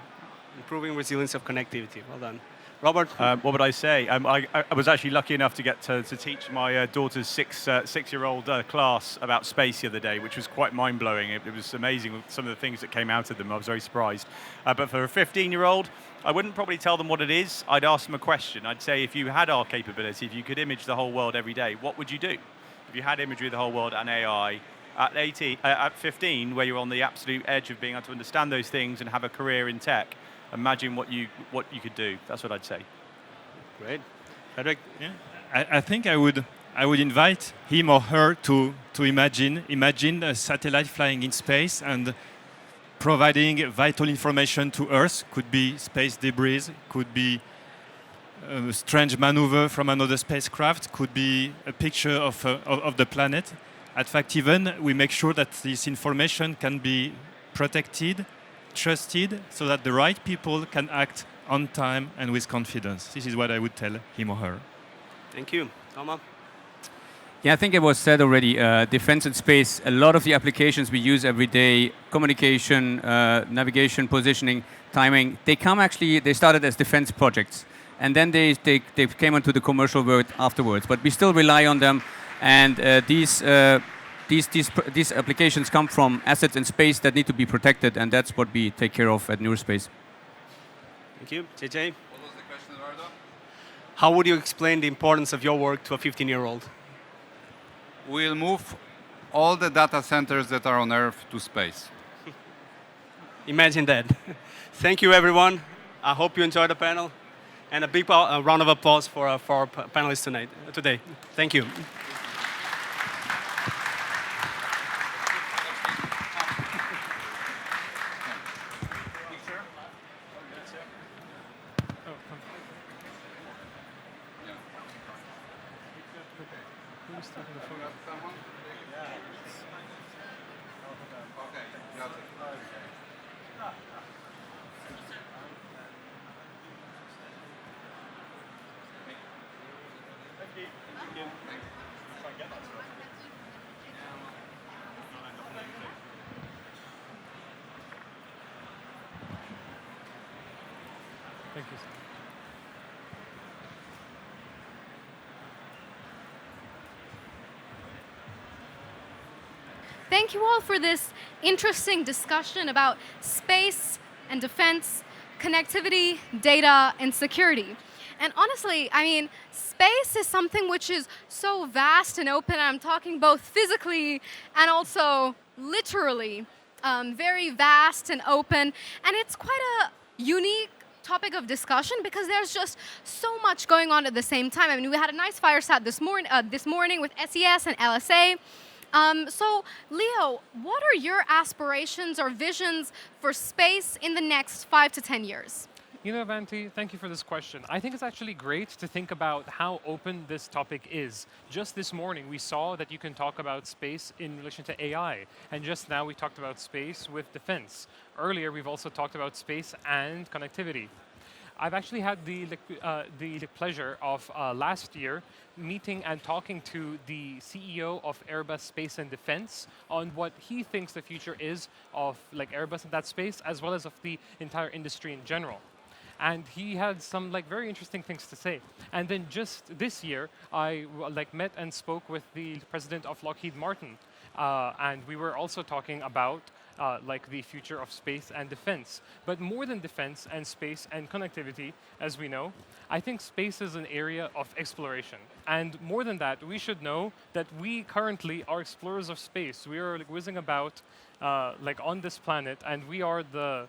Improving resilience of connectivity. Well done. Robert? What would I say? I was actually lucky enough to get to teach my daughter's six-year-old class about space the other day, which was quite mind-blowing. It was amazing with some of the things that came out of them. I was very surprised. But for a 15-year-old, I wouldn't probably tell them what it is. I'd ask them a question. I'd say, if you had our capability, if you could image the whole world every day, what would you do? If you had imagery of the whole world and AI, at 15, where you're on the absolute edge of being able to understand those things and have a career in tech, imagine what you could do. That's what I'd say. Great. Frederick? Yeah. I think I would invite him or her to imagine a satellite flying in space and providing vital information to Earth. Could be space debris, could be a strange maneuver from another spacecraft, could be a picture of the planet. In fact, even we make sure that this information can be protected, trusted, so that the right people can act on time and with confidence. This is what I would tell him or her. Thank you. Thomas? Yeah, I think it was said already, defense and space, a lot of the applications we use every day, communication, navigation, positioning, timing, they started as defense projects. And then they came onto the commercial world afterwards. But we still rely on them. And these applications come from assets in space that need to be protected, and that's what we take care of at Neurospace. Thank you. JJ? What was the question, Eduardo? How would you explain the importance of your work to a 15-year-old? We'll move all the data centers that are on Earth to space. Imagine that. Thank you, everyone. I hope you enjoyed the panel. And a big round of applause for our panelists today. Thank you. Thank you. Thank you all for this interesting discussion about space and defense, connectivity, data, and security. And honestly, I mean, space is something which is so vast and open. I'm talking both physically and also literally, very vast and open. And it's quite a unique topic of discussion because there's just so much going on at the same time. I mean, we had a nice fireside this morning with SES and LSA. So, Leo, what are your aspirations or visions for space in the next 5 to 10 years? You know, Vanti, thank you for this question. I think it's actually great to think about how open this topic is. Just this morning, we saw that you can talk about space in relation to AI. And just now, we talked about space with defense. Earlier, we've also talked about space and connectivity. I've actually had the pleasure of last year meeting and talking to the CEO of Airbus Space and Defense on what he thinks the future is of Airbus in that space, as well as of the entire industry in general. And he had some very interesting things to say. And then just this year, I met and spoke with the president of Lockheed Martin, and we were also talking about the future of space and defense. But more than defense and space and connectivity, as we know, I think space is an area of exploration. And more than that, we should know that we currently are explorers of space. We are whizzing about on this planet, and we are the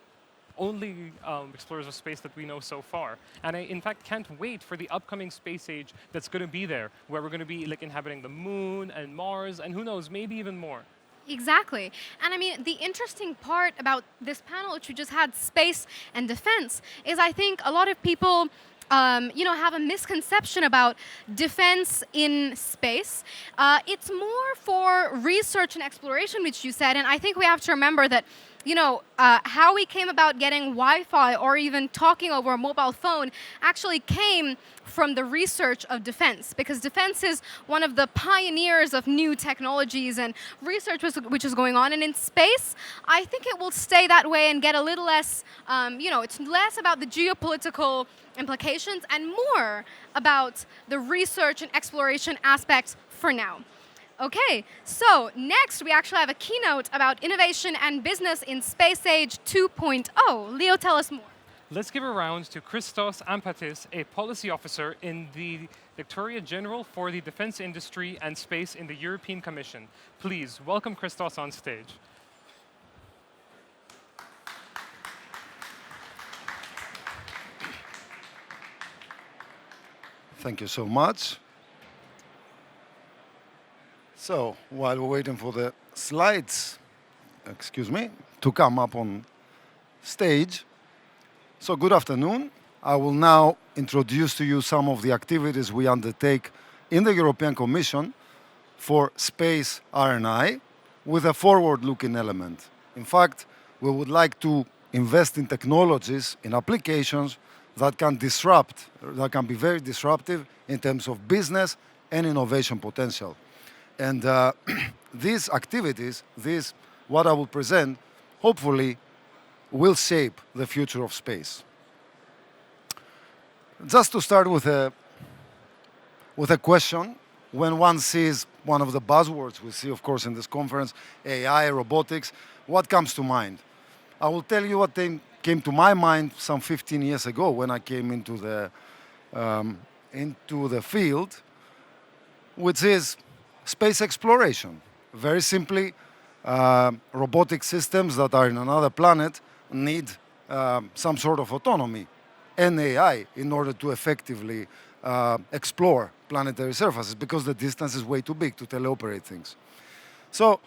only explorers of space that we know so far. And I, in fact, can't wait for the upcoming space age that's going to be there, where we're going to be inhabiting the moon and Mars, and who knows, maybe even more. Exactly. And I mean, the interesting part about this panel, which we just had, space and defense, is I think a lot of people have a misconception about defense in space. It's more for research and exploration, which you said, and I think we have to remember that how we came about getting Wi-Fi or even talking over a mobile phone actually came from the research of defense, because defense is one of the pioneers of new technologies and research which is going on. And in space, I think it will stay that way and get a little less, it's less about the geopolitical implications and more about the research and exploration aspects for now. Okay, so next we actually have a keynote about innovation and business in Space Age 2.0. Leo, tell us more. Let's give a round to Christos Ampatzis, a policy officer in the Directorate General for the Defense Industry and Space in the European Commission. Please welcome Christos on stage. Thank you so much. So, while we're waiting for the slides, to come up on stage, so good afternoon. I will now introduce to you some of the activities we undertake in the European Commission for space R&I with a forward-looking element. In fact, we would like to invest in technologies, in applications that can disrupt, that can be very disruptive in terms of business and innovation potential. And these activities, what I will present, hopefully will shape the future of space. Just to start with a question, when one sees one of the buzzwords we see, of course, in this conference, AI, robotics, what comes to mind? I will tell you what came to my mind some 15 years ago when I came into the field, which is space exploration. Very simply, robotic systems that are in another planet need some sort of autonomy. and AI in order to effectively explore planetary surfaces because the distance is way too big to teleoperate things. So,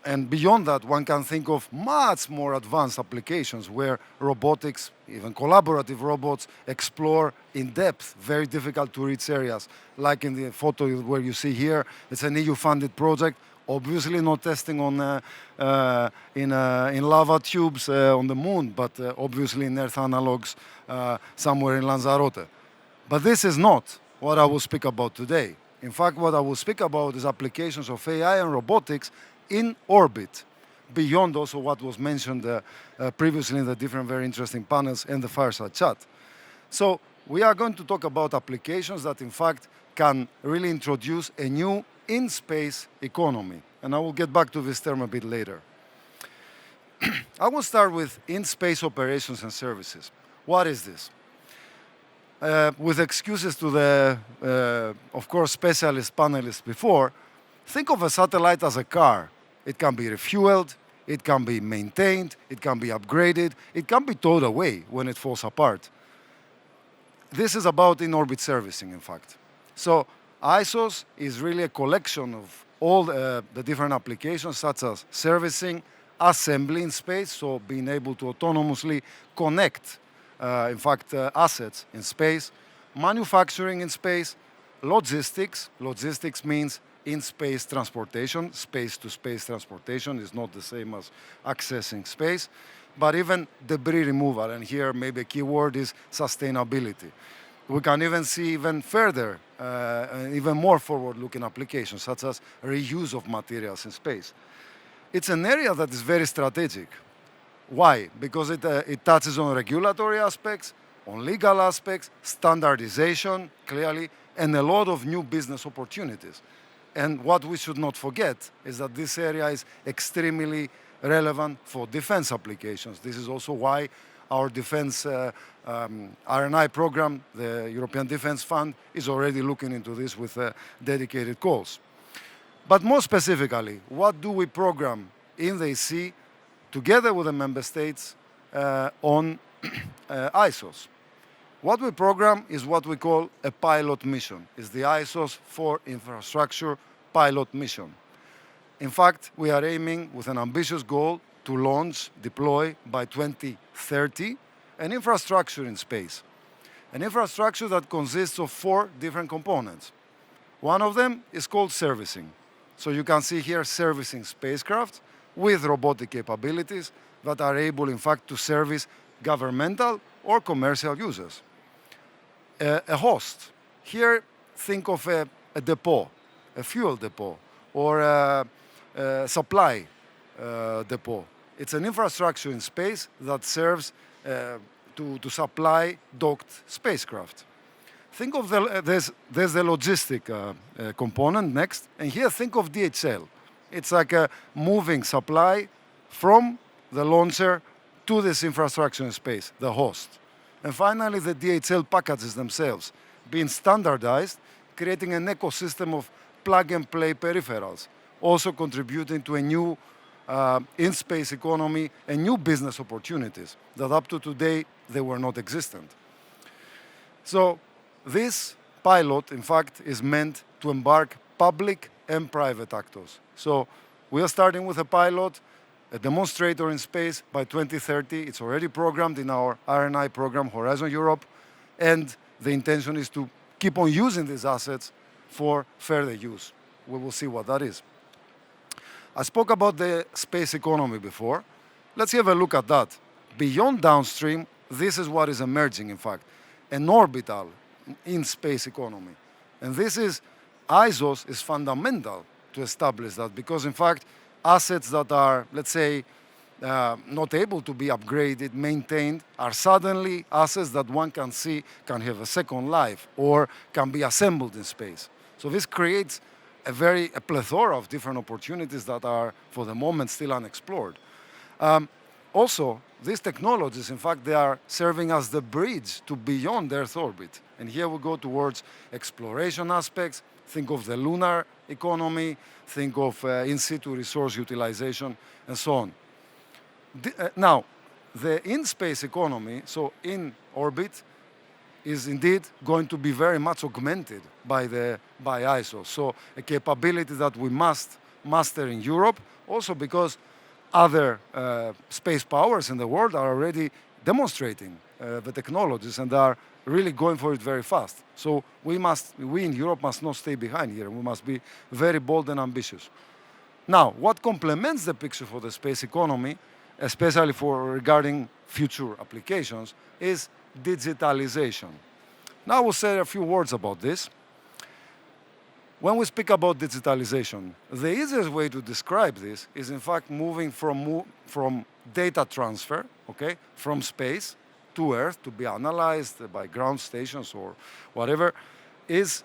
and beyond that, one can think of much more advanced applications where robotics, even collaborative robots, explore in depth very difficult to reach areas. Like in the photo where you see here, it's an EU-funded project, obviously not testing on in lava tubes on the moon, but obviously in Earth analogs somewhere in Lanzarote. But this is not what I will speak about today. In fact, what I will speak about is applications of AI and robotics in orbit, beyond also what was mentioned previously in the different very interesting panels and the fireside chat. So we are going to talk about applications that in fact can really introduce a new in-space economy. And I will get back to this term a bit later. I will start with in-space operations and services. What is this? With excuses to the, of course, specialist panelists before, think of a satellite as a car. It can be refueled, it can be maintained, it can be upgraded, it can be towed away when it falls apart. This is about in-orbit servicing, in fact. So ISOS is really a collection of all the different applications, such as servicing, assembly in space, so being able to autonomously connect, in fact, assets in space, manufacturing in space, logistics. Logistics means in-space transportation. Space-to-space transportation is not the same as accessing space, but even debris removal. And here, maybe a key word is sustainability. We can even see even further, even more forward-looking applications, such as reuse of materials in space. It's an area that is very strategic. Why? Because it touches on regulatory aspects, on legal aspects, standardization, clearly, and a lot of new business opportunities. And what we should not forget is that this area is extremely relevant for defense applications. This is also why our defense R&I program, the European Defense Fund, is already looking into this with dedicated calls. But more specifically, what do we program in the EC together with the member states on ISOS? What we program is what we call a pilot mission. It's the ISOS for Infrastructure pilot mission. In fact, we are aiming with an ambitious goal to launch, deploy by 2030 an infrastructure in space. An infrastructure that consists of 4 different components. One of them is called servicing. So you can see here servicing spacecraft with robotic capabilities that are able, in fact, to service governmental or commercial users. A host. Here, think of a depot, a fuel depot, or a supply depot. It's an infrastructure in space that serves to supply docked spacecraft. Think of there's the logistic component next, and here think of DHL. It's like a moving supply from the launcher to this infrastructure in space, the host. And finally, the DHL packages themselves, being standardized, creating an ecosystem of plug-and-play peripherals, also contributing to a new in-space economy and new business opportunities that up to today, they were not existent. So this pilot, in fact, is meant to embark public and private actors. So we are starting with a pilot, a demonstrator in space by 2030. It's already programmed in our R&I program, Horizon Europe, and the intention is to keep on using these assets for further use. We will see what that is. I spoke about the space economy before. Let's have a look at that. Beyond downstream, this is what is emerging, in fact, an orbital in-space economy. And this is, ISOS is fundamental to establish that because, in fact, assets that are, let's say, not able to be upgraded, maintained, are suddenly assets that one can see can have a second life or can be assembled in space. So this creates a plethora of different opportunities that are, for the moment, still unexplored. Also, these technologies, in fact, they are serving as the bridge to beyond Earth orbit. And here we go towards exploration aspects. Think of the lunar economy, think of in-situ resource utilization, and so on. Now, the in-space economy, so in orbit, is indeed going to be very much augmented by ISO. So a capability that we must master in Europe, also because other space powers in the world are already demonstrating the technologies and are really going for it very fast. So we in Europe must not stay behind here. We must be very bold and ambitious. Now, what complements the picture for the space economy, especially regarding future applications, is digitalization. Now I will say a few words about this. When we speak about digitalization, the easiest way to describe this is in fact moving from data transfer, okay, from space to Earth to be analyzed by ground stations or whatever, is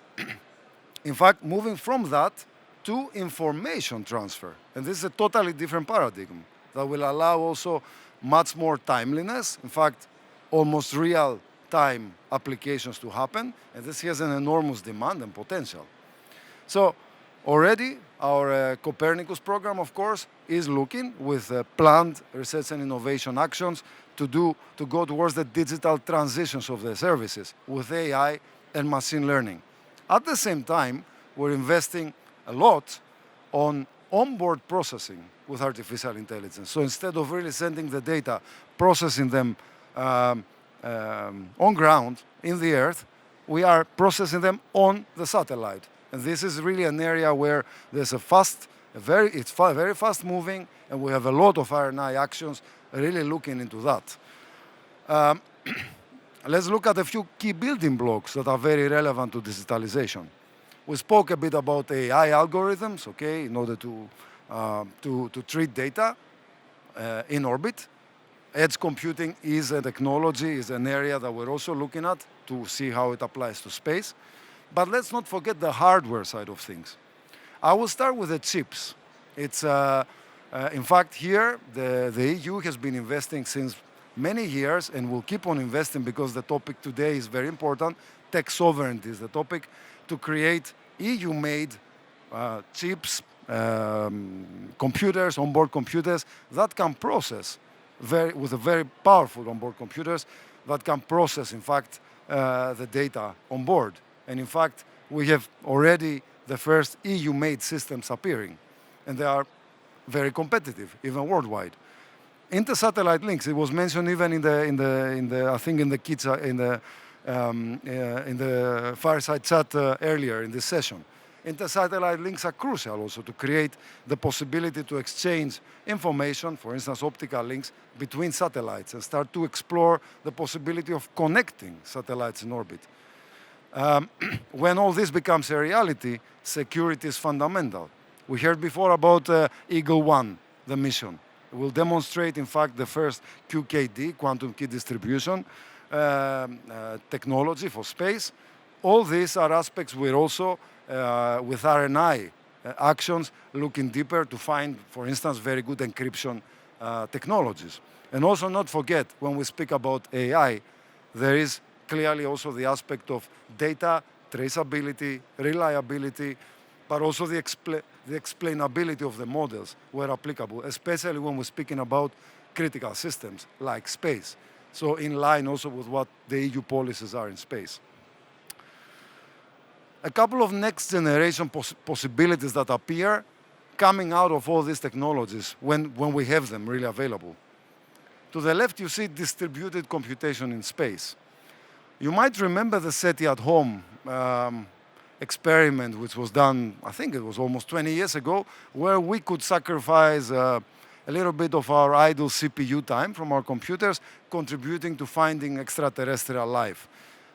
in fact moving from that to information transfer. And this is a totally different paradigm that will allow also much more timeliness, in fact, almost real-time applications to happen, and this has an enormous demand and potential. So already our Copernicus program, of course, is looking with planned research and innovation actions to go towards the digital transitions of the services with AI and machine learning. At the same time, we're investing a lot on onboard processing with artificial intelligence. So instead of really sending the data, processing them on ground in the Earth, we are processing them on the satellite. And this is really an area where there's it's very fast moving, and we have a lot of R&I actions really looking into that. Let's look at a few key building blocks that are very relevant to digitalization. We spoke a bit about AI algorithms, okay, in order to treat data in orbit. Edge computing is a technology, is an area that we're also looking at to see how it applies to space. But let's not forget the hardware side of things. I will start with the chips. It's, in fact, here, the EU has been investing since many years and will keep on investing because the topic today is very important. Tech sovereignty is the topic, to create EU-made chips, computers, onboard computers that can process, with a very powerful onboard computers that can process, in fact, the data on board. And in fact, we have already the first EU-made systems appearing, and they are very competitive, even worldwide. Inter-satellite links. It was mentioned even in the I think in the kids in the fireside chat earlier in this session. Inter-satellite links are crucial also to create the possibility to exchange information, for instance, optical links between satellites, and start to explore the possibility of connecting satellites in orbit. When all this becomes a reality, security is fundamental. We heard before about Eagle 1, the mission. It will demonstrate, in fact, the first QKD, quantum key distribution, technology for space. All these are aspects we're also, with R&I actions, looking deeper to find, for instance, very good encryption technologies. And also not forget, when we speak about AI, there is clearly also the aspect of data, traceability, reliability, but also the explainability of the models where applicable, especially when we're speaking about critical systems like space. So in line also with what the EU policies are in space. A couple of next generation possibilities that appear coming out of all these technologies when we have them really available. To the left, you see distributed computation in space. You might remember the SETI at home experiment, which was done, I think it was almost 20 years ago, where we could sacrifice a little bit of our idle CPU time from our computers, contributing to finding extraterrestrial life.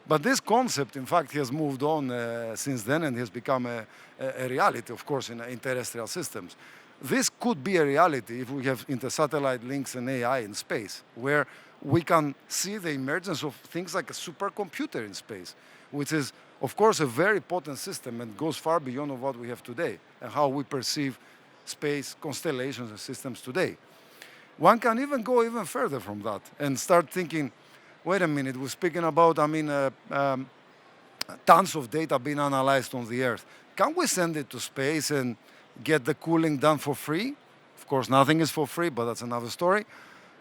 But this concept, in fact, has moved on since then and has become a reality, of course, in terrestrial systems. This could be a reality if we have inter-satellite links and AI in space, where we can see the emergence of things like a supercomputer in space, which is, of course, a very potent system and goes far beyond of what we have today and how we perceive space constellations and systems today. One can even go even further from that and start thinking, wait a minute, we're speaking about, tons of data being analyzed on the Earth. Can we send it to space and get the cooling done for free? Of course, nothing is for free, but that's another story.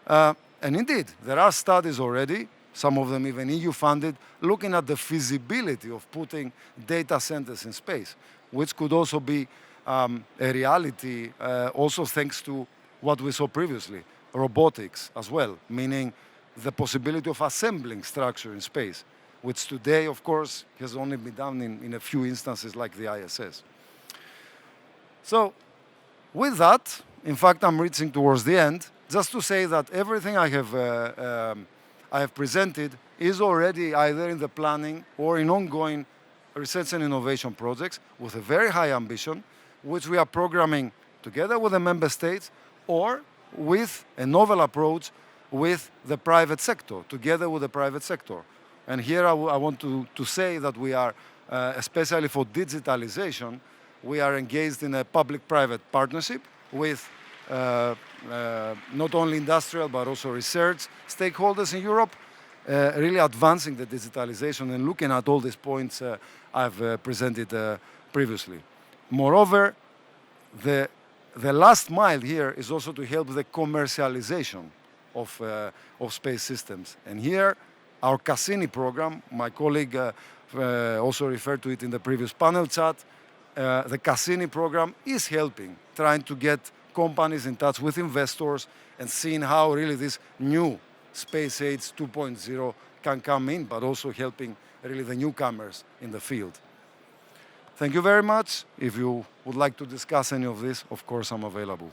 And indeed, there are studies already some of them even EU funded, looking at the feasibility of putting data centers in space, which could also be a reality, also thanks to what we saw previously, robotics as well, meaning the possibility of assembling structure in space, which today, of course, has only been done in a few instances like the ISS. So with that, in fact, I'm reaching towards the end, just to say that everything I have presented is already either in the planning or in ongoing research and innovation projects with a very high ambition, which we are programming together with the member states or with a novel approach with the private sector, together with the private sector. And here I want to say that we are, especially for digitalization, we are engaged in a public-private partnership with not only industrial but also research stakeholders in Europe, really advancing the digitalization and looking at all these points I've presented previously. Moreover, the last mile here is also to help the commercialization of space systems. And here, our Cassini program, my colleague also referred to it in the previous panel chat, the Cassini program is helping, trying to get companies in touch with investors and seeing how really this new space age 2.0 can come in, but also helping really the newcomers in the field. Thank you very much. If you would like to discuss any of this, of course, I'm available.